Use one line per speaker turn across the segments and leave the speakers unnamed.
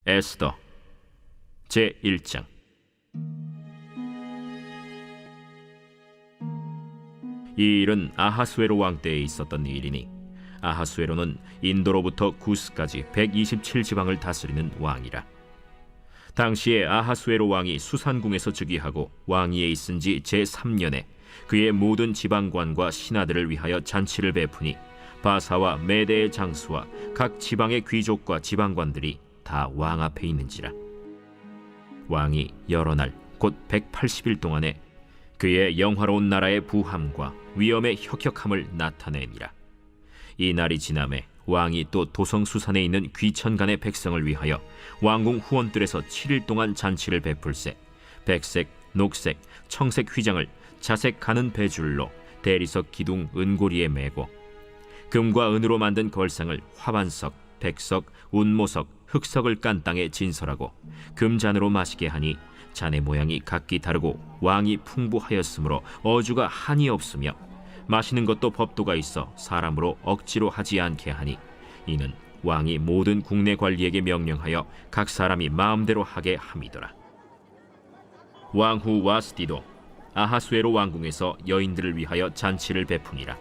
에스더 제1장. 이 일은 아하수에로 왕 때에 있었던 일이니, 아하수에로는 인도로부터 구스까지 127지방을 다스리는 왕이라. 당시에 아하수에로 왕이 수산궁에서 즉위하고 왕위에 있은 지 제3년에 그의 모든 지방관과 신하들을 위하여 잔치를 베푸니, 바사와 메대의 장수와 각 지방의 귀족과 지방관들이 다 왕 앞에 있는지라. 왕이 여러 날 곧 180일 동안에 그의 영화로운 나라의 부함과 위엄의 혁혁함을 나타내니라. 이 날이 지남에 왕이 또 도성수산에 있는 귀천간의 백성을 위하여 왕궁 후원들에서 7일 동안 잔치를 베풀세, 백색, 녹색, 청색 휘장을 자색 가는 배줄로 대리석 기둥 은고리에 매고, 금과 은으로 만든 걸상을 화반석, 백석, 운모석, 흑석을 깐 땅에 진설하고 금잔으로 마시게 하니, 잔의 모양이 각기 다르고 왕이 풍부하였으므로 어주가 한이 없으며, 마시는 것도 법도가 있어 사람으로 억지로 하지 않게 하니, 이는 왕이 모든 국내 관리에게 명령하여 각 사람이 마음대로 하게 함이더라. 왕후 와스디도 아하수에로 왕궁에서 여인들을 위하여 잔치를 베푸니라.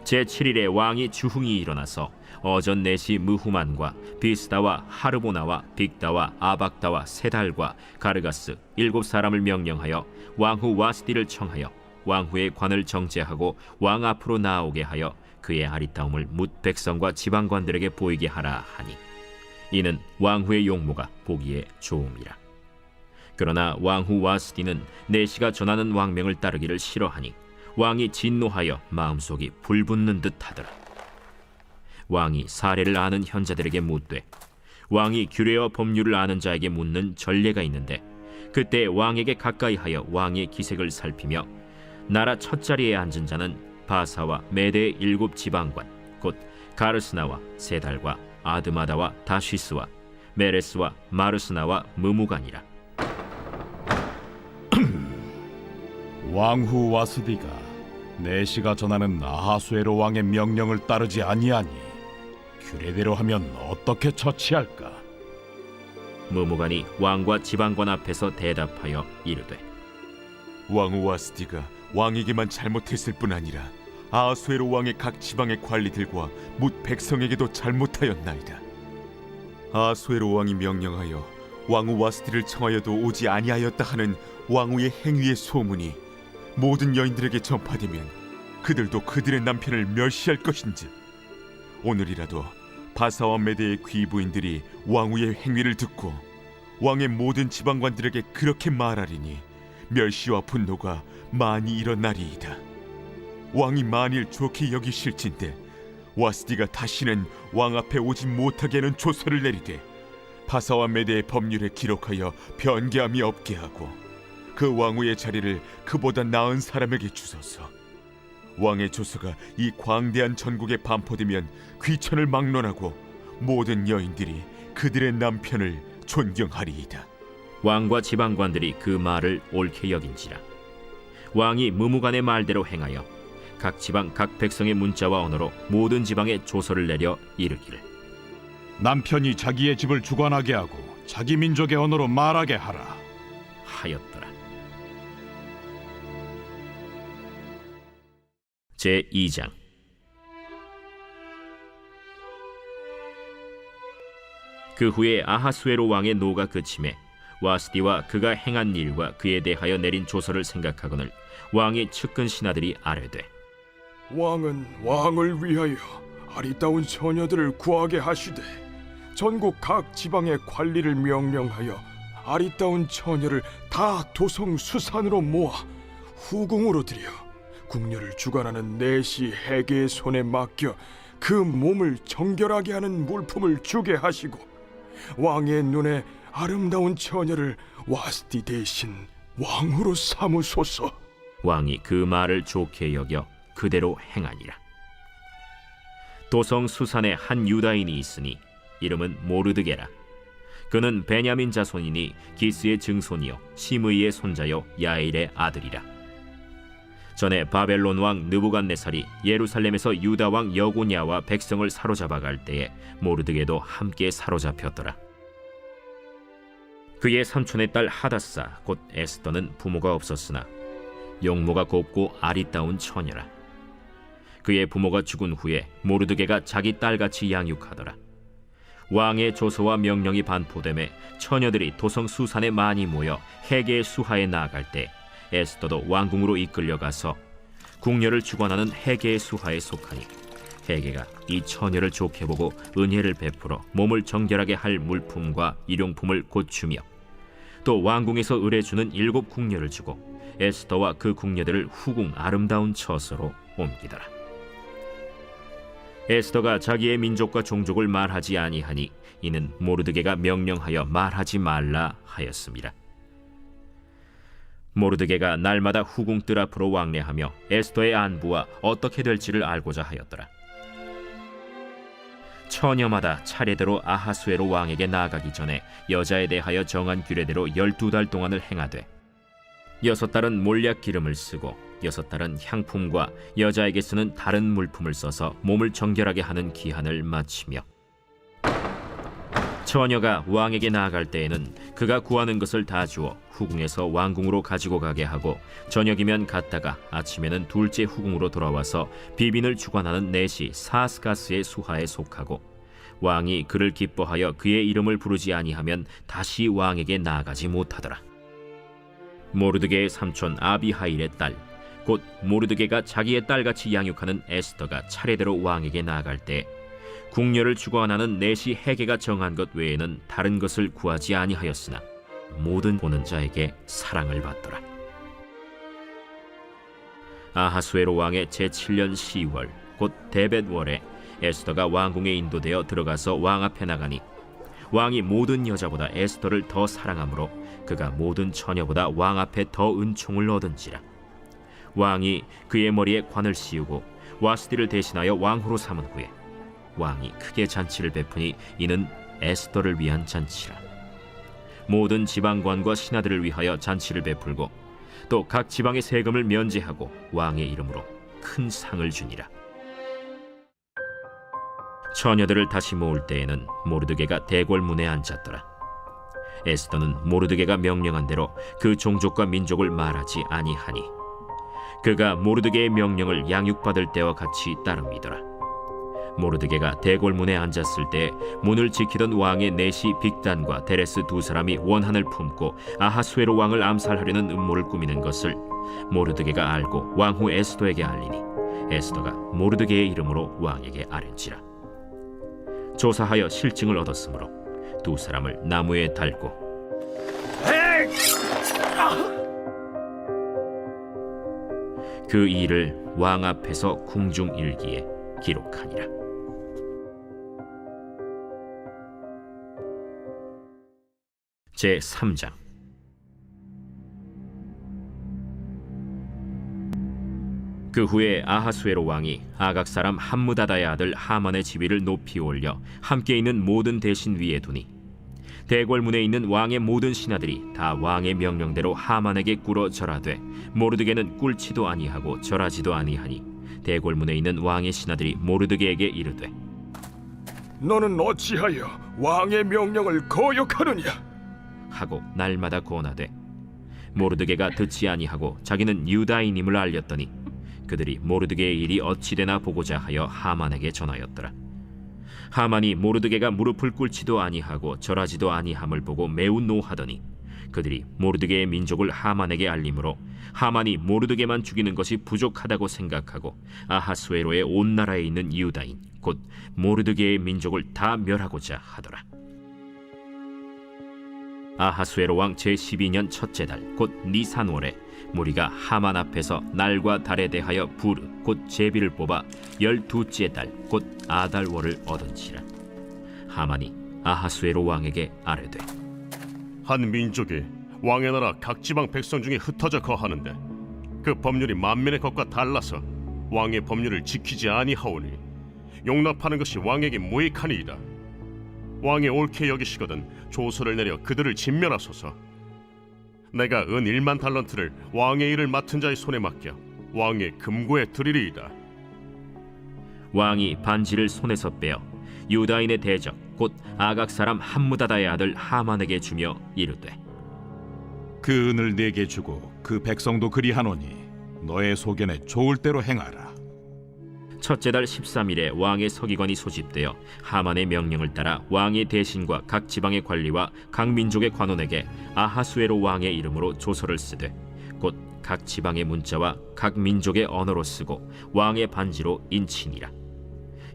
제7일에 왕이 주흥이 일어나서 어전 넷이 무후만과 비스다와 하르보나와 빅다와 아박다와 세달과 가르가스 7사람을 명령하여 왕후 와스디를 청하여 왕후의 관을 정제하고 왕 앞으로 나오게 하여 그의 아리따움을 뭇 백성과 지방관들에게 보이게 하라 하니, 이는 왕후의 용모가 보기에 좋음이라. 그러나 왕후 와스디는 내시가 전하는 왕명을 따르기를 싫어하니 왕이 진노하여 마음속이 불붙는 듯 하더라. 왕이 사례를 아는 현자들에게 묻되, 왕이 규례와 법률을 아는 자에게 묻는 전례가 있는데, 그때 왕에게 가까이하여 왕의 기색을 살피며 나라 첫자리에 앉은 자는 바사와 메대의 7지방관 곧 가르스나와 세달과 아드마다와 다시스와 메레스와 마르스나와 무무간이라.
왕후 와스디가 내시가 전하는 아하수에로 왕의 명령을 따르지 아니하니 규례대로 하면 어떻게 처치할까?
무무간이 왕과 지방관 앞에서 대답하여 이르되,
왕후 와스디가 왕에게만 잘못했을 뿐 아니라 아하수에로 왕의 각 지방의 관리들과 뭇 백성에게도 잘못하였나이다. 아하수에로 왕이 명령하여 왕후 와스디를 청하여도 오지 아니하였다 하는 왕후의 행위의 소문이 모든 여인들에게 전파되면 그들도 그들의 남편을 멸시할 것인즉, 오늘이라도 바사와 메대의 귀부인들이 왕후의 행위를 듣고 왕의 모든 지방관들에게 그렇게 말하리니 멸시와 분노가 많이 일어나리이다. 왕이 만일 좋게 여기실진데 와스디가 다시는 왕 앞에 오지 못하게 하는 조서를 내리되, 바사와 메대의 법률에 기록하여 변개함이 없게 하고 그 왕후의 자리를 그보다 나은 사람에게 주소서. 왕의 조서가 이 광대한 전국에 반포되면 귀천을 막론하고 모든 여인들이 그들의 남편을 존경하리이다.
왕과 지방관들이 그 말을 옳게 여긴지라. 왕이 무무간의 말대로 행하여 각 지방 각 백성의 문자와 언어로 모든 지방에 조서를 내려 이르기를,
남편이 자기의 집을 주관하게 하고 자기 민족의 언어로 말하게 하라
하였더라. 제2장. 그 후에 아하수에로 왕의 노가 그침에 와스디와 그가 행한 일과 그에 대하여 내린 조서를 생각하거늘 왕의 측근 신하들이 아뢰되,
왕은 왕을 위하여 아리따운 처녀들을 구하게 하시되 전국 각 지방의 관리를 명령하여 아리따운 처녀를 다 도성 수산으로 모아 후궁으로 들여 궁녀를 주관하는 내시 해계의 손에 맡겨 그 몸을 정결하게 하는 물품을 주게 하시고, 왕의 눈에 아름다운 처녀를 와스디 대신 왕후로 삼으소서.
왕이 그 말을 좋게 여겨 그대로 행하니라. 도성 수산에 한 유다인이 있으니 이름은 모르드게라. 그는 베냐민 자손이니 기스의 증손이요 시므이의 손자요 야일의 아들이라. 전에 바벨론 왕 느부갓네살이 예루살렘에서 유다 왕 여고냐와 백성을 사로잡아 갈 때에 모르드게도 함께 사로잡혔더라. 그의 삼촌의 딸 하다사 곧 에스더는 부모가 없었으나 용모가 곱고 아리따운 처녀라. 그의 부모가 죽은 후에 모르드게가 자기 딸같이 양육하더라. 왕의 조서와 명령이 반포됨에 처녀들이 도성 수산에 많이 모여 헤게의 수하에 나아갈 때 에스더도 왕궁으로 이끌려가서 궁녀를 주관하는 헤게의 수하에 속하니 헤게가 이 처녀를 좋게 보고 은혜를 베풀어 몸을 정결하게 할 물품과 일용품을 곧 주며 또 왕궁에서 의뢰주는 7 궁녀를 주고 에스더와 그 궁녀들을 후궁 아름다운 처소로 옮기더라. 에스더가 자기의 민족과 종족을 말하지 아니하니 이는 모르드게가 명령하여 말하지 말라 하였습니다. 모르드게가 날마다 후궁 뜰 앞으로 왕래하며 에스더의 안부와 어떻게 될지를 알고자 하였더라. 처녀마다 차례대로 아하수에로 왕에게 나아가기 전에 여자에 대하여 정한 규례대로 12달 동안을 행하되 6달은 몰약 기름을 쓰고 6달은 향품과 여자에게 쓰는 다른 물품을 써서 몸을 정결하게 하는 기한을 마치며 처녀가 왕에게 나아갈 때에는 그가 구하는 것을 다 주어 후궁에서 왕궁으로 가지고 가게 하고 저녁이면 갔다가 아침에는 둘째 후궁으로 돌아와서 비빈을 주관하는 넷이 사스가스의 수하에 속하고 왕이 그를 기뻐하여 그의 이름을 부르지 아니하면 다시 왕에게 나아가지 못하더라. 모르드게의 삼촌 아비하일의 딸 곧 모르드게가 자기의 딸같이 양육하는 에스더가 차례대로 왕에게 나아갈 때 궁녀를 주관하는 넷이 헤게가 정한 것 외에는 다른 것을 구하지 아니하였으나 모든 보는 자에게 사랑을 받더라. 아하수에로 왕의 제7년 10월 곧 데벳월에 에스더가 왕궁에 인도되어 들어가서 왕 앞에 나가니 왕이 모든 여자보다 에스더를 더 사랑하므로 그가 모든 처녀보다 왕 앞에 더 은총을 얻은지라. 왕이 그의 머리에 관을 씌우고 와스디를 대신하여 왕후로 삼은 후에 왕이 크게 잔치를 베푸니 이는 에스더를 위한 잔치라. 모든 지방관과 신하들을 위하여 잔치를 베풀고 또 각 지방의 세금을 면제하고 왕의 이름으로 큰 상을 주니라. 처녀들을 다시 모을 때에는 모르드게가 대궐문에 앉았더라. 에스더는 모르드게가 명령한 대로 그 종족과 민족을 말하지 아니하니 그가 모르드게의 명령을 양육받을 때와 같이 따릅니더라. 모르드게가 대궐문에 앉았을 때 문을 지키던 왕의 넷이 빅단과 데레스 2 사람이 원한을 품고 아하수에로 왕을 암살하려는 음모를 꾸미는 것을 모르드게가 알고 왕후 에스더에게 알리니 에스더가 모르드게의 이름으로 왕에게 아뢰지라. 조사하여 실증을 얻었으므로 2 사람을 나무에 달고 그 일을 왕 앞에서 궁중일기에 기록하니라. 제3장. 그 후에 아하수에로 왕이 아각 사람 함무다다의 아들 하만의 지위를 높이 올려 함께 있는 모든 대신 위에 두니 대궐문에 있는 왕의 모든 신하들이 다 왕의 명령대로 하만에게 꿇어 절하되 모르드게는 꿇지도 아니하고 절하지도 아니하니 대궐문에 있는 왕의 신하들이 모르드게에게 이르되
너는 어찌하여 왕의 명령을 거역하느냐?
하고 날마다 권하되 모르드게가 듣지 아니하고 자기는 유다인임을 알렸더니 그들이 모르드게의 일이 어찌되나 보고자 하여 하만에게 전하였더라. 하만이 모르드게가 무릎을 꿇지도 아니하고 절하지도 아니함을 보고 매우 노하더니 그들이 모르드게의 민족을 하만에게 알림으로 하만이 모르드게만 죽이는 것이 부족하다고 생각하고 아하수에로의 온 나라에 있는 유다인 곧 모르드게의 민족을 다 멸하고자 하더라. 아하수에로 왕 제12년 첫째 달 곧 니산월에 무리가 하만 앞에서 날과 달에 대하여 부르 곧 제비를 뽑아 12째 달 곧 아달월을 얻은지라. 하만이 아하수에로 왕에게 아뢰되
한 민족이 왕의 나라 각 지방 백성 중에 흩어져 거하는데 그 법률이 만민의 것과 달라서 왕의 법률을 지키지 아니하오니 용납하는 것이 왕에게 무익하니이다. 왕이 옳게 여기시거든 조서를 내려 그들을 진멸하소서. 내가 은 1만 달란트를 왕의 일을 맡은 자의 손에 맡겨 왕의 금고에 드리리이다.
왕이 반지를 손에서 빼어 유다인의 대적 곧 아각 사람 함무다다의 아들 하만에게 주며 이르되
그 은을 네게 주고 그 백성도 그리하노니 너의 소견에 좋을 대로 행하라.
첫째 달 13일에 왕의 서기관이 소집되어 하만의 명령을 따라 왕의 대신과 각 지방의 관리와 각 민족의 관원에게 아하수에로 왕의 이름으로 조서를 쓰되 곧 각 지방의 문자와 각 민족의 언어로 쓰고 왕의 반지로 인치니라.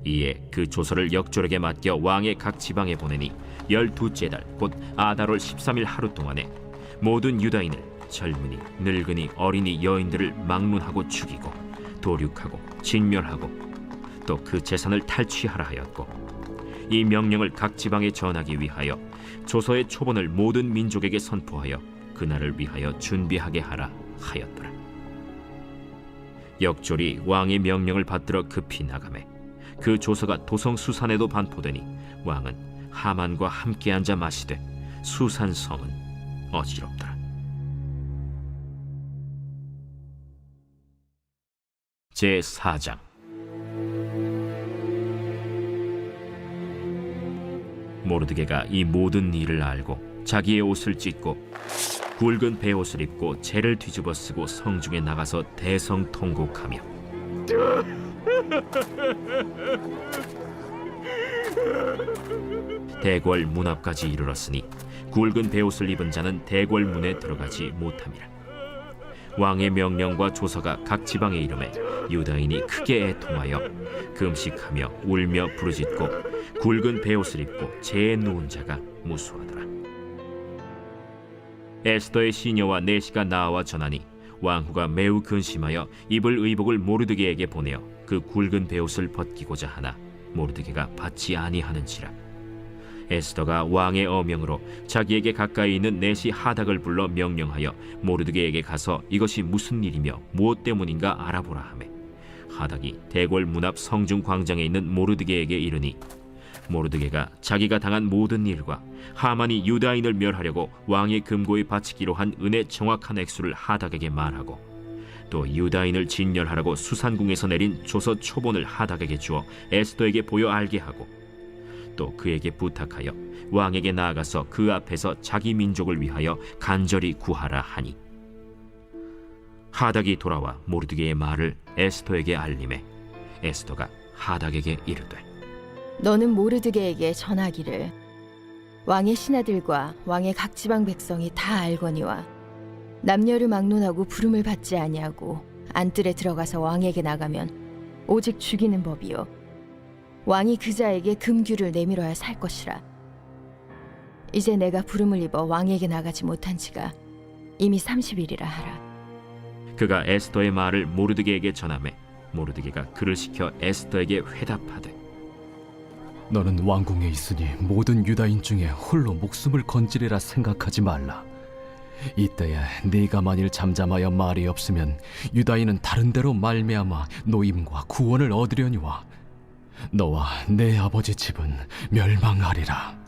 이에 그 조서를 역졸에게 맡겨 왕의 각 지방에 보내니 12째 달 곧 아달월 13일 하루 동안에 모든 유다인을 젊은이 늙은이 어린이 여인들을 막론하고 죽이고 도륙하고 진멸하고 또 그 재산을 탈취하라 하였고 이 명령을 각 지방에 전하기 위하여 조서의 초본을 모든 민족에게 선포하여 그날을 위하여 준비하게 하라 하였더라. 역졸이 왕의 명령을 받들어 급히 나가매 그 조서가 도성 수산에도 반포되니 왕은 하만과 함께 앉아 마시되 수산 성은 어지럽더라. 제4장. 모르드게가 이 모든 일을 알고 자기의 옷을 찢고 굵은 베옷을 입고 재를 뒤집어 쓰고 성중에 나가서 대성통곡하며 대궐 문 앞까지 이르렀으니 굵은 베옷을 입은 자는 대궐 문에 들어가지 못함이라. 왕의 명령과 조서가 각 지방에 이름에 유다인이 크게 애통하여 금식하며 울며 부르짖고 굵은 베옷을 입고 재에 누운 자가 무수하더라. 에스더의 시녀와 내시가 나와 전하니 왕후가 매우 근심하여 입을 의복을 모르드게에게 보내어 그 굵은 베옷을 벗기고자 하나 모르드게가 받지 아니하는지라. 에스더가 왕의 어명으로 자기에게 가까이 있는 내시 하닥을 불러 명령하여 모르드게에게 가서 이것이 무슨 일이며 무엇 때문인가 알아보라 하매 하닥이 대궐 문 앞 성중 광장에 있는 모르드게에게 이르니 모르드게가 자기가 당한 모든 일과 하만이 유다인을 멸하려고 왕의 금고에 바치기로 한 은의 정확한 액수를 하닥에게 말하고 또 유다인을 진멸하라고 수산궁에서 내린 조서 초본을 하닥에게 주어 에스더에게 보여 알게 하고 또 그에게 부탁하여 왕에게 나아가서 그 앞에서 자기 민족을 위하여 간절히 구하라 하니 하닥이 돌아와 모르드게의 말을 에스더에게 알림해 에스더가 하닥에게 이르되
너는 모르드게에게 전하기를 왕의 신하들과 왕의 각 지방 백성이 다 알거니와 남녀를 막론하고 부름을 받지 아니하고 안뜰에 들어가서 왕에게 나가면 오직 죽이는 법이요 왕이 그 자에게 금규를 내밀어야 살 것이라. 이제 내가 부름을 입어 왕에게 나가지 못한 지가 이미 30일이라 하라.
그가 에스더의 말을 모르드게에게 전하매 모르드게가 그를 시켜 에스더에게 회답하되
너는 왕궁에 있으니 모든 유다인 중에 홀로 목숨을 건지리라 생각하지 말라. 이때에 네가 만일 잠잠하여 말이 없으면 유다인은 다른 데로 말미암아 노임과 구원을 얻으려니와 너와 내 아버지 집은 멸망하리라.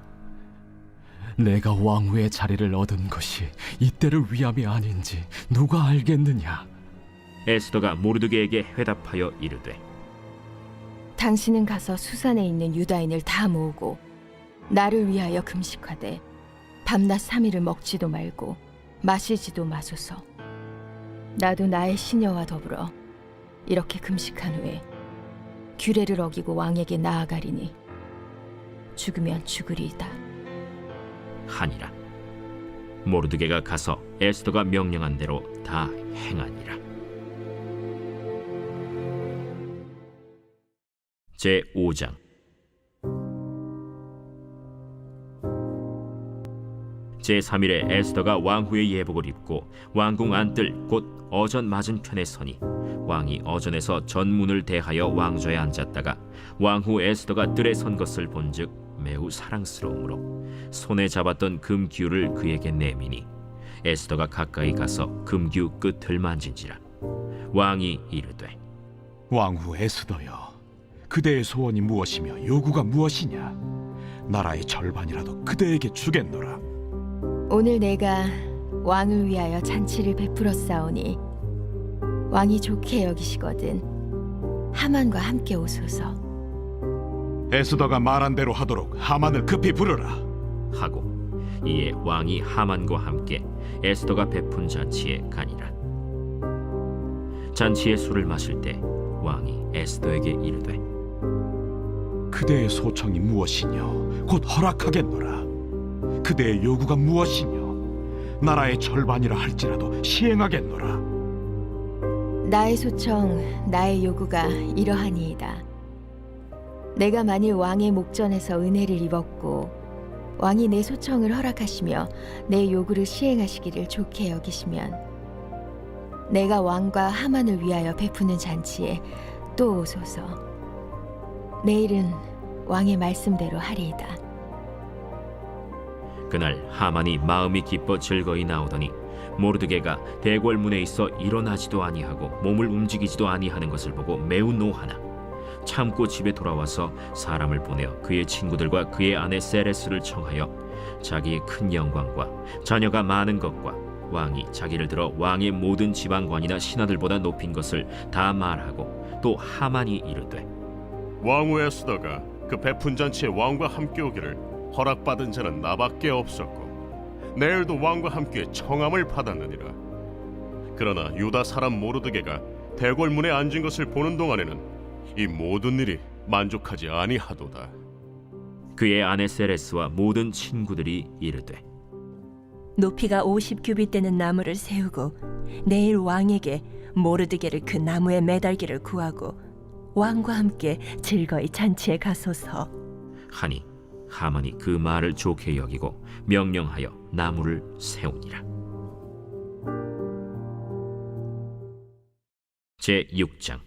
내가 왕후의 자리를 얻은 것이 이때를 위함이 아닌지 누가 알겠느냐.
에스더가 모르드게에게 회답하여 이르되
당신은 가서 수산에 있는 유다인을 다 모으고 나를 위하여 금식하되 밤낮 3일을 먹지도 말고 마시지도 마소서. 나도 나의 시녀와 더불어 이렇게 금식한 후에 규례를 어기고 왕에게 나아가리니 죽으면 죽으리이다
하니라. 모르드게가 가서 에스더가 명령한 대로 다 행하니라. 제5장. 제3일에 에스더가 왕후의 예복을 입고 왕궁 안뜰 곧 어전 맞은편에 서니 왕이 어전에서 전문을 대하여 왕좌에 앉았다가 왕후 에스더가 뜰에 선 것을 본즉 매우 사랑스러우므로 손에 잡았던 금규를 그에게 내미니 에스더가 가까이 가서 금규 끝을 만진지라. 왕이 이르되
왕후 에스더여, 그대의 소원이 무엇이며 요구가 무엇이냐? 나라의 절반이라도 그대에게 주겠노라.
오늘 내가 왕을 위하여 잔치를 베풀었사오니 왕이 좋게 여기시거든 하만과 함께 오소서.
에스더가 말한 대로 하도록 하만을 급히 부르라.
하고 이에 왕이 하만과 함께 에스더가 베푼 잔치에 가니라. 잔치의 술을 마실 때 왕이 에스더에게 이르되
그대의 소청이 무엇이냐 곧 허락하겠노라. 그대의 요구가 무엇이냐 나라의 절반이라 할지라도 시행하겠노라.
나의 소청, 나의 요구가 이러하니이다. 내가 만일 왕의 목전에서 은혜를 입었고 왕이 내 소청을 허락하시며 내 요구를 시행하시기를 좋게 여기시면 내가 왕과 하만을 위하여 베푸는 잔치에 또 오소서. 내일은 왕의 말씀대로 하리이다.
그날 하만이 마음이 기뻐 즐거이 나오더니 모르드게가 대궐문에 있어 일어나지도 아니하고 몸을 움직이지도 아니하는 것을 보고 매우 노하나 참고 집에 돌아와서 사람을 보내어 그의 친구들과 그의 아내 세레스를 청하여 자기의 큰 영광과 자녀가 많은 것과 왕이 자기를 들어 왕의 모든 지방관이나 신하들보다 높인 것을 다 말하고 또 하만이 이르되
왕후 에스더가 그 베푼 잔치에 왕과 함께 오기를 허락받은 자는 나밖에 없었고 내일도 왕과 함께 청함을 받았느니라. 그러나 유다 사람 모르드게가 대궐문에 앉은 것을 보는 동안에는 이 모든 일이 만족하지 아니하도다.
그의 아내 세레스와 모든 친구들이 이르되
높이가 50규빗 되는 나무를 세우고 내일 왕에게 모르드게를 그 나무에 매달기를 구하고 왕과 함께 즐거이 잔치에 가소서
하니 하만이 그 말을 좋게 여기고 명령하여 나무를 세우니라. 제6장.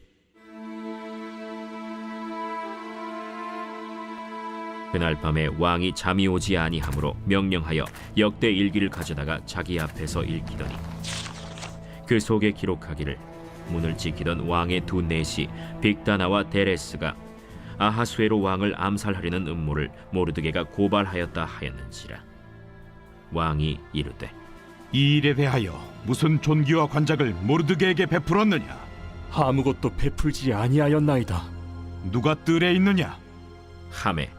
그날 밤에 왕이 잠이 오지 아니하므로 명령하여 역대 일기를 가져다가 자기 앞에서 읽히더니 그 속에 기록하기를 문을 지키던 왕의 두 내시 빅다나와 데레스가 아하수에로 왕을 암살하려는 음모를 모르드게가 고발하였다 하였는지라. 왕이 이르되
이 일에 대하여 무슨 존귀와 관작을 모르드게에게 베풀었느냐?
아무것도 베풀지 아니하였나이다.
누가 뜰에 있느냐?
하매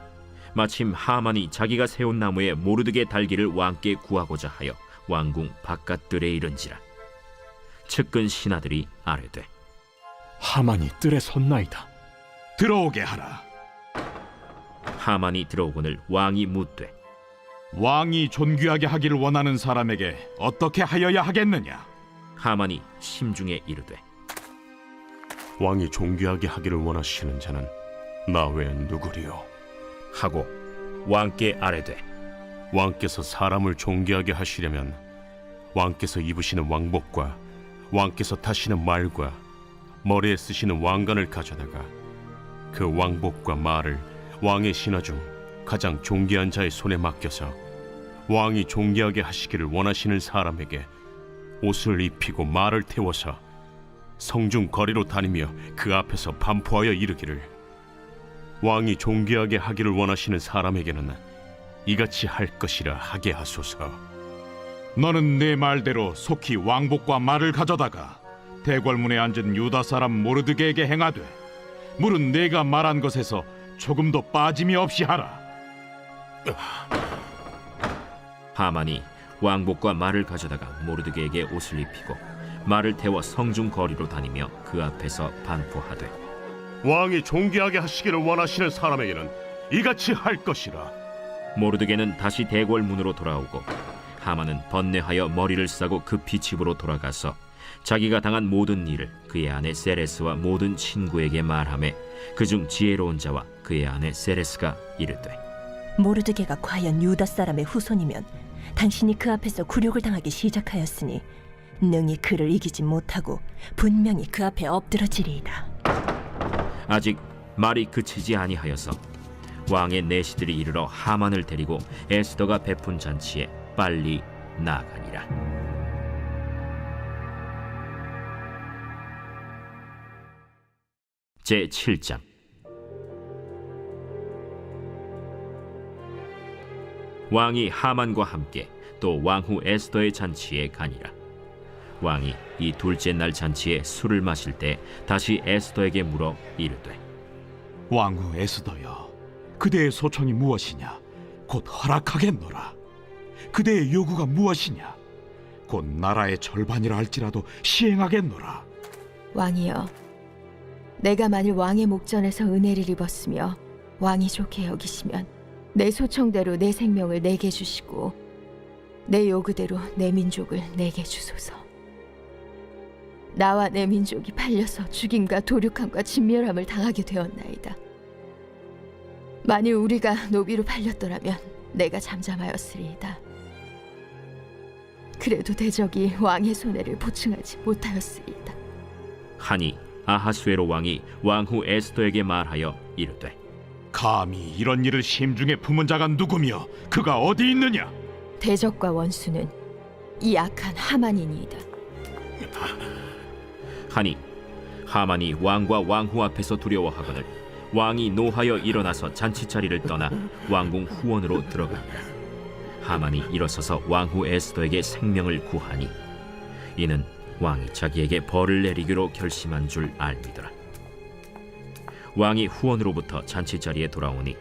마침 하만이 자기가 세운 나무에 모르드게 달기를 왕께 구하고자 하여 왕궁 바깥들에 이른지라. 측근 신하들이 아뢰되
하만이 뜰에 섰나이다.
들어오게 하라.
하만이 들어오거늘 왕이 묻되
왕이 존귀하게 하기를 원하는 사람에게 어떻게 하여야 하겠느냐?
하만이 심중에 이르되
왕이 존귀하게 하기를 원하시는 자는 나 외엔 누구리요?
하고 왕께 아뢰되
왕께서 사람을 존귀하게 하시려면 왕께서 입으시는 왕복과 왕께서 타시는 말과 머리에 쓰시는 왕관을 가져다가 그 왕복과 말을 왕의 신하 중 가장 존귀한 자의 손에 맡겨서 왕이 존귀하게 하시기를 원하시는 사람에게 옷을 입히고 말을 태워서 성중 거리로 다니며 그 앞에서 반포하여 이르기를 왕이 존귀하게 하기를 원하시는 사람에게는 이같이 할 것이라 하게 하소서.
너는 내 말대로 속히 왕복과 말을 가져다가 대궐문에 앉은 유다 사람 모르드게에게 행하되 물은 내가 말한 것에서 조금도 빠짐이 없이 하라.
하만이 왕복과 말을 가져다가 모르드게에게 옷을 입히고 말을 태워 성중 거리로 다니며 그 앞에서 반포하되
왕이 존귀하게 하시기를 원하시는 사람에게는 이같이 할 것이라.
모르드게는 다시 대궐문으로 돌아오고 하만은 번뇌하여 머리를 싸고 급히 집으로 돌아가서 자기가 당한 모든 일을 그의 아내 세레스와 모든 친구에게 말하며 그중 지혜로운 자와 그의 아내 세레스가 이르되
모르드게가 과연 유다 사람의 후손이면 당신이 그 앞에서 굴욕을 당하기 시작하였으니 능히 그를 이기지 못하고 분명히 그 앞에 엎드러지리이다.
아직 말이 그치지 아니하여서 왕의 내시들이 이르러 하만을 데리고 에스더가 베푼 잔치에 빨리 나아가니라. 제7장. 왕이 하만과 함께 또 왕후 에스더의 잔치에 가니라. 왕이 이 둘째 날 잔치에 술을 마실 때 다시 에스더에게 물어 이르되
왕후 에스더여, 그대의 소청이 무엇이냐? 곧 허락하겠노라. 그대의 요구가 무엇이냐? 곧 나라의 절반이라 할지라도 시행하겠노라.
왕이여, 내가 만일 왕의 목전에서 은혜를 입었으며 왕이 좋게 여기시면 내 소청대로 내 생명을 내게 주시고 내 요구대로 내 민족을 내게 주소서. 나와 내 민족이 팔려서 죽임과 도륙함과 진멸함을 당하게 되었나이다. 만일 우리가 노비로 팔렸더라면 내가 잠잠하였으리이다. 그래도 대적이 왕의 손해를 보충하지 못하였으리이다.
하니 아하수에로 왕이 왕후 에스더에게 말하여 이르되
감히 이런 일을 심중에 품은 자가 누구며 그가 어디 있느냐?
대적과 원수는 이 악한 하만이니이다.
하니 하만이 왕과 왕후 앞에서 두려워하거늘 왕이 노하여 일어나서 잔치자리를 떠나 왕궁 후원으로 들어가니라. 하만이 일어서서 왕후 에스더에게 생명을 구하니 이는 왕이 자기에게 벌을 내리기로 결심한 줄 알미더라. 왕이 후원으로부터 잔치자리에 돌아오니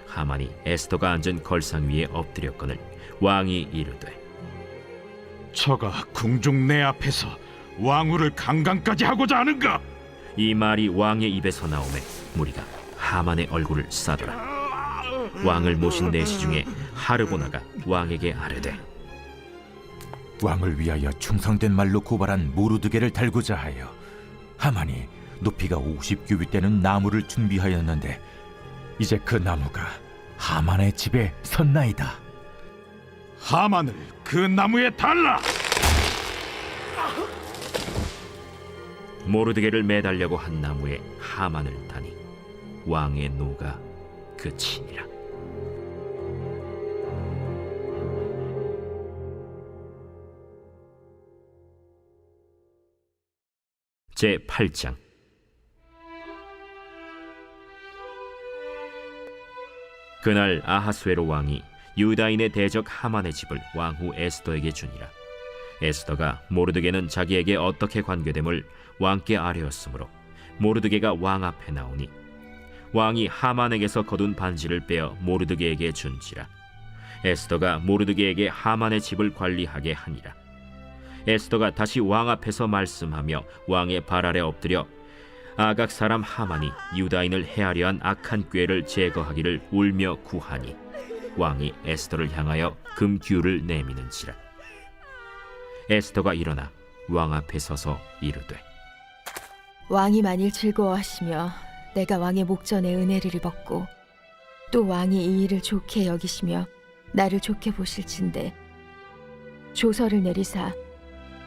하만이 에스더가 앉은 걸상 위에 엎드렸거늘 왕이 이르되
저가 궁중 내 앞에서 왕후를 강간까지 하고자 하는가?
이 말이 왕의 입에서 나오매 무리가 하만의 얼굴을 싸더라. 왕을 모신 내시 중에 하르보나가 왕에게 아뢰되
왕을 위하여 충성된 말로 고발한 모르드게를 달고자 하여 하만이 높이가 50규빗 되는 나무를 준비하였는데 이제 그 나무가 하만의 집에 섰나이다.
하만을 그 나무에 달라!
모르드게를 매달려고 한 나무에 하만을 다니 왕의 노가 그치니라. 제 8장. 그날 아하수에로 왕이 유다인의 대적 하만의 집을 왕후 에스더에게 주니라. 에스더가 모르드게는 자기에게 어떻게 관계됨을 왕께 아뢰었으므로 모르드게가 왕 앞에 나오니 왕이 하만에게서 거둔 반지를 빼어 모르드게에게 준지라. 에스더가 모르드게에게 하만의 집을 관리하게 하니라. 에스더가 다시 왕 앞에서 말씀하며 왕의 발 아래 엎드려 아각 사람 하만이 유다인을 해하려 한 악한 꾀를 제거하기를 울며 구하니 왕이 에스더를 향하여 금규를 내미는지라. 에스더가 일어나 왕 앞에 서서 이르되
왕이 만일 즐거워하시며 내가 왕의 목전에 은혜를 입었고 또 왕이 이 일을 좋게 여기시며 나를 좋게 보실진대 조서를 내리사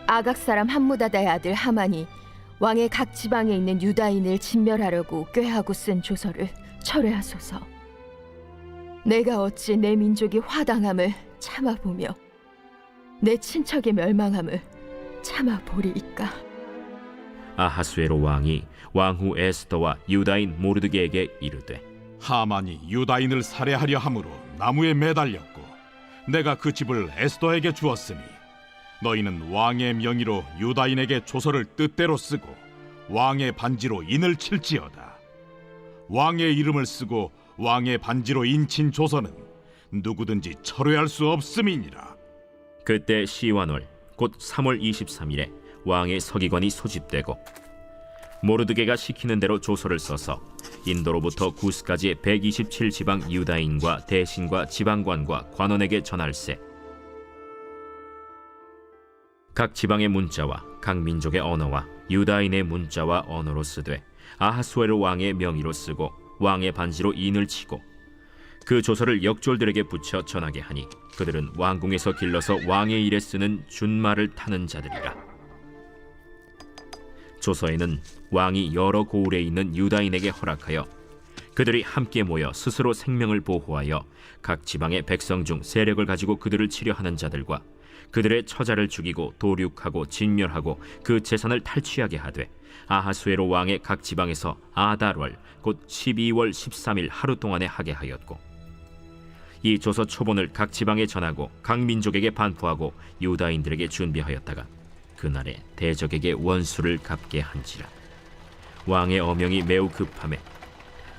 아각 사람 함무다다의 아들 하만이 왕의 각 지방에 있는 유다인을 진멸하려고 꾀하고 쓴 조서를 철회하소서. 내가 어찌 내 민족이 화당함을 참아보며 내 친척의 멸망함을 참아보리이까.
아하수에로 왕이 왕후 에스더와 유다인 모르드게에게 이르되
하만이 유다인을 살해하려 함으로 나무에 매달렸고 내가 그 집을 에스더에게 주었으니 너희는 왕의 명의로 유다인에게 조서를 뜻대로 쓰고 왕의 반지로 인을 칠지어다. 왕의 이름을 쓰고 왕의 반지로 인친 조서는 누구든지 철회할 수 없음이니라.
그때 시완월 곧 3월 23일에 왕의 서기관이 소집되고 모르드게가 시키는 대로 조서를 써서 인도로부터 구스까지 127지방 유다인과 대신과 지방관과 관원에게 전할세. 각 지방의 문자와 각 민족의 언어와 유다인의 문자와 언어로 쓰되 아하수에로 왕의 명의로 쓰고 왕의 반지로 인을 치고 그 조서를 역졸들에게 붙여 전하게 하니 그들은 왕궁에서 길러서 왕의 일에 쓰는 준말을 타는 자들이라. 조서에는 왕이 여러 고을에 있는 유다인에게 허락하여 그들이 함께 모여 스스로 생명을 보호하여 각 지방의 백성 중 세력을 가지고 그들을 치려하는 자들과 그들의 처자를 죽이고 도륙하고 진멸하고 그 재산을 탈취하게 하되 아하수에로 왕의 각 지방에서 아달월 곧 12월 13일 하루 동안에 하게 하였고 이 조서 초본을 각 지방에 전하고 각 민족에게 반포하고 유다인들에게 준비하였다가 그날에 대적에게 원수를 갚게 한지라. 왕의 어명이 매우 급함에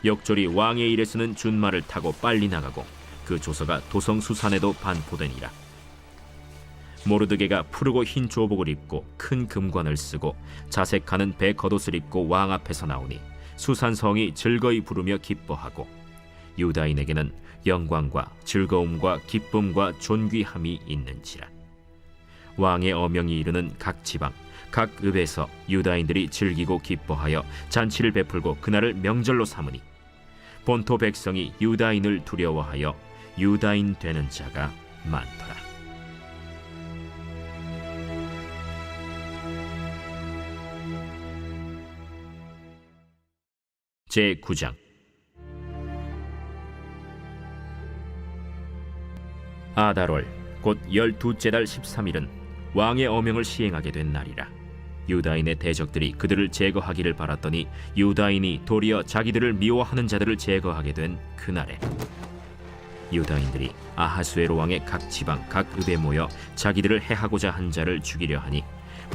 역졸이 왕의 일에 쓰는 준말을 타고 빨리 나가고 그 조서가 도성 수산에도 반포되니라. 모르드게가 푸르고 흰 조복을 입고 큰 금관을 쓰고 자색하는 배 겉옷을 입고 왕 앞에서 나오니 수산성이 즐거이 부르며 기뻐하고 유다인에게는 영광과 즐거움과 기쁨과 존귀함이 있는지라. 왕의 어명이 이르는 각 지방 각 읍에서 유다인들이 즐기고 기뻐하여 잔치를 베풀고 그날을 명절로 삼으니 본토 백성이 유다인을 두려워하여 유다인 되는 자가 많더라. 제9장. 아달월 곧 12째 달 13일은 왕의 어명을 시행하게 된 날이라. 유다인의 대적들이 그들을 제거하기를 바랐더니 유다인이 도리어 자기들을 미워하는 자들을 제거하게 된 그날에 유다인들이 아하수에로 왕의 각 지방 각 읍에 모여 자기들을 해하고자 한 자를 죽이려 하니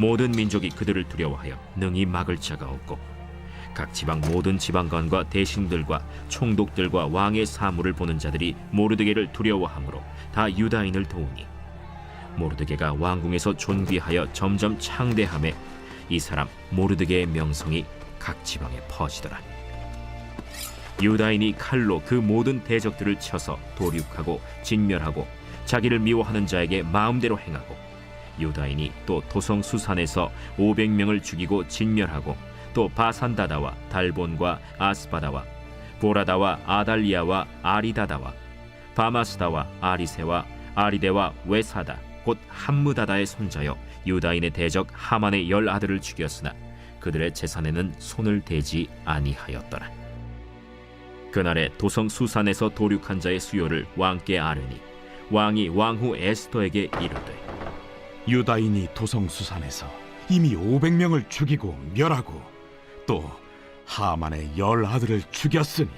모든 민족이 그들을 두려워하여 능히 막을 자가 없고 각 지방 모든 지방관과 대신들과 총독들과 왕의 사물을 보는 자들이 모르드게를 두려워하므로 다 유다인을 도우니 모르드게가 왕궁에서 존귀하여 점점 창대함에 이 사람 모르드게의 명성이 각 지방에 퍼지더라. 유다인이 칼로 그 모든 대적들을 쳐서 도륙하고 진멸하고 자기를 미워하는 자에게 마음대로 행하고 유다인이 또 도성 수산에서 500명을 죽이고 진멸하고 또 바산다다와 달본과 아스바다와 보라다와 아달리아와 아리다다와 바마스다와 아리세와 아리데와 외사다 곧 함무다다의 손자여 유다인의 대적 하만의 10아들을 죽였으나 그들의 재산에는 손을 대지 아니하였더라. 그날에 도성 수산에서 도륙한 자의 수요를 왕께 아뢰니 왕이 왕후 에스더에게 이르되
유다인이 도성수산에서 이미 500명을 죽이고 멸하고 또 하만의 10아들을 죽였으니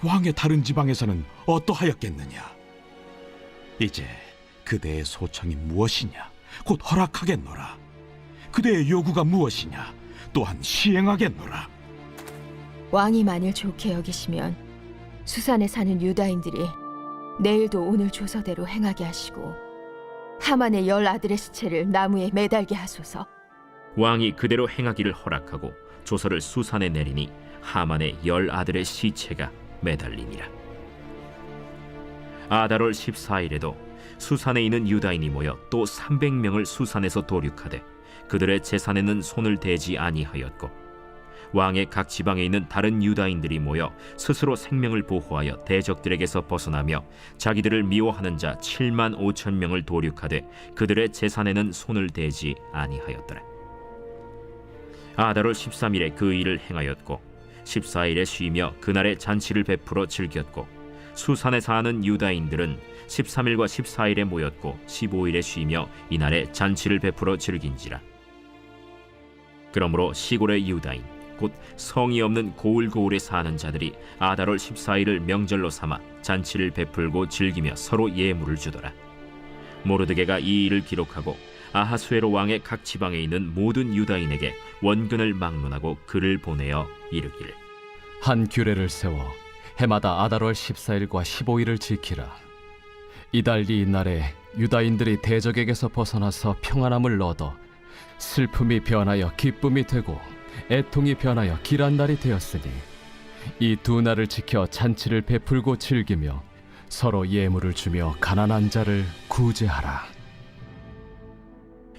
왕의 다른 지방에서는 어떠하였겠느냐? 이제 그대의 소청이 무엇이냐? 곧 허락하겠노라. 그대의 요구가 무엇이냐? 또한 시행하겠노라.
왕이 만일 좋게 여기시면 수산에 사는 유다인들이 내일도 오늘 조서대로 행하게 하시고 하만의 10아들의 시체를 나무에 매달게 하소서.
왕이 그대로 행하기를 허락하고 조서를 수산에 내리니 하만의 10아들의 시체가 매달리니라. 아달월 14일에도 수산에 있는 유다인이 모여 또 300명을 수산에서 도륙하되 그들의 재산에는 손을 대지 아니하였고 왕의 각 지방에 있는 다른 유다인들이 모여 스스로 생명을 보호하여 대적들에게서 벗어나며 자기들을 미워하는 자 7만 5천 명을 도륙하되 그들의 재산에는 손을 대지 아니하였더라. 아달월 13일에 그 일을 행하였고 14일에 쉬며 그날에 잔치를 베풀어 즐겼고 수산에 사는 유다인들은 13일과 14일에 모였고 15일에 쉬며 이날에 잔치를 베풀어 즐긴지라. 그러므로 시골의 유다인 곧 성이 없는 고을고을에 사는 자들이 아달월 14일을 명절로 삼아 잔치를 베풀고 즐기며 서로 예물을 주더라. 모르드게가 이 일을 기록하고 아하수에로 왕의 각 지방에 있는 모든 유다인에게 원근을 막론하고 글을 보내어 이르기를
한 규례를 세워 해마다 아달월 14일과 15일을 지키라. 이달 이날에 유다인들이 대적에게서 벗어나서 평안함을 얻어 슬픔이 변하여 기쁨이 되고 애통이 변하여 길한 날이 되었으니 이 두 날을 지켜 잔치를 베풀고 즐기며 서로 예물을 주며 가난한 자를 구제하라.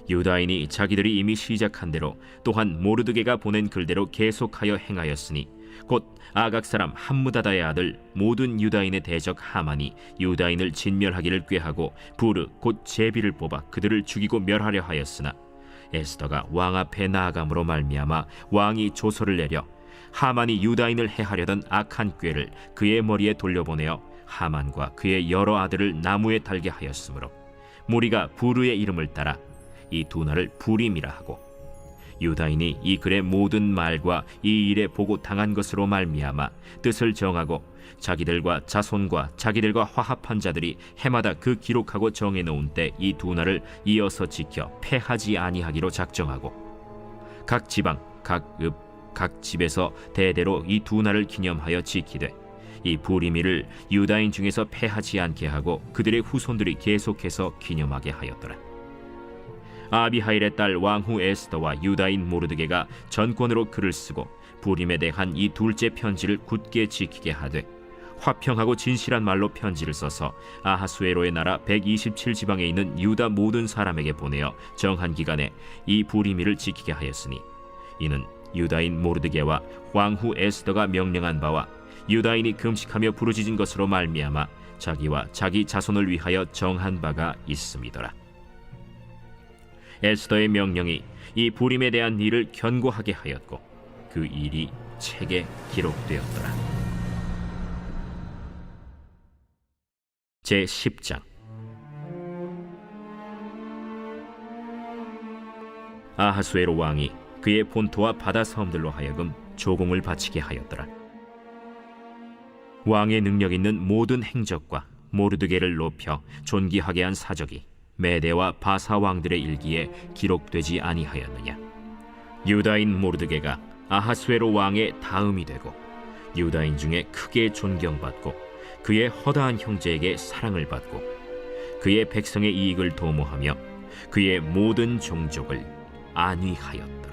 유다인이 자기들이 이미 시작한 대로 또한 모르드게가 보낸 글대로 계속하여 행하였으니 곧 아각 사람 함무다다의 아들 모든 유다인의 대적 하만이 유다인을 진멸하기를 꾀하고 부르 곧 제비를 뽑아 그들을 죽이고 멸하려 하였으나 에스더가 왕 앞에 나아감으로 말미암아 왕이 조서를 내려 하만이 유다인을 해하려던 악한 꾀를 그의 머리에 돌려보내어 하만과 그의 여러 아들을 나무에 달게 하였으므로 무리가 부르의 이름을 따라 이 두 날을 부림이라 하고 유다인이 이 글의 모든 말과 이 일에 보고 당한 것으로 말미암아 뜻을 정하고 자기들과 자손과 자기들과 화합한 자들이 해마다 그 기록하고 정해놓은 때 이 두 날을 이어서 지켜 패하지 아니하기로 작정하고 각 지방 각 읍 각 집에서 대대로 이 두 날을 기념하여 지키되 이 부리미를 유다인 중에서 패하지 않게 하고 그들의 후손들이 계속해서 기념하게 하였더라. 아비하일의 딸 왕후 에스더와 유다인 모르드게가 전권으로 글을 쓰고 부림에 대한 이 둘째 편지를 굳게 지키게 하되 화평하고 진실한 말로 편지를 써서 아하수에로의 나라 127지방에 있는 유다 모든 사람에게 보내어 정한 기간에 이 부리미를 지키게 하였으니 이는 유다인 모르드게와 왕후 에스더가 명령한 바와 유다인이 금식하며 부르짖은 것으로 말미암아 자기와 자기 자손을 위하여 정한 바가 있음이더라. 에스더의 명령이 이 부림에 대한 일을 견고하게 하였고 그 일이 책에 기록되었더라. 제10장. 아하수에로 왕이 그의 본토와 바다 섬들로 하여금 조공을 바치게 하였더라. 왕의 능력 있는 모든 행적과 모르드게를 높여 존귀하게 한 사적이 메대와 바사 왕들의 일기에 기록되지 아니하였느냐. 유다인 모르드게가 아하수에로 왕의 다음이 되고 유다인 중에 크게 존경받고 그의 허다한 형제에게 사랑을 받고 그의 백성의 이익을 도모하며 그의 모든 종족을 안위하였다.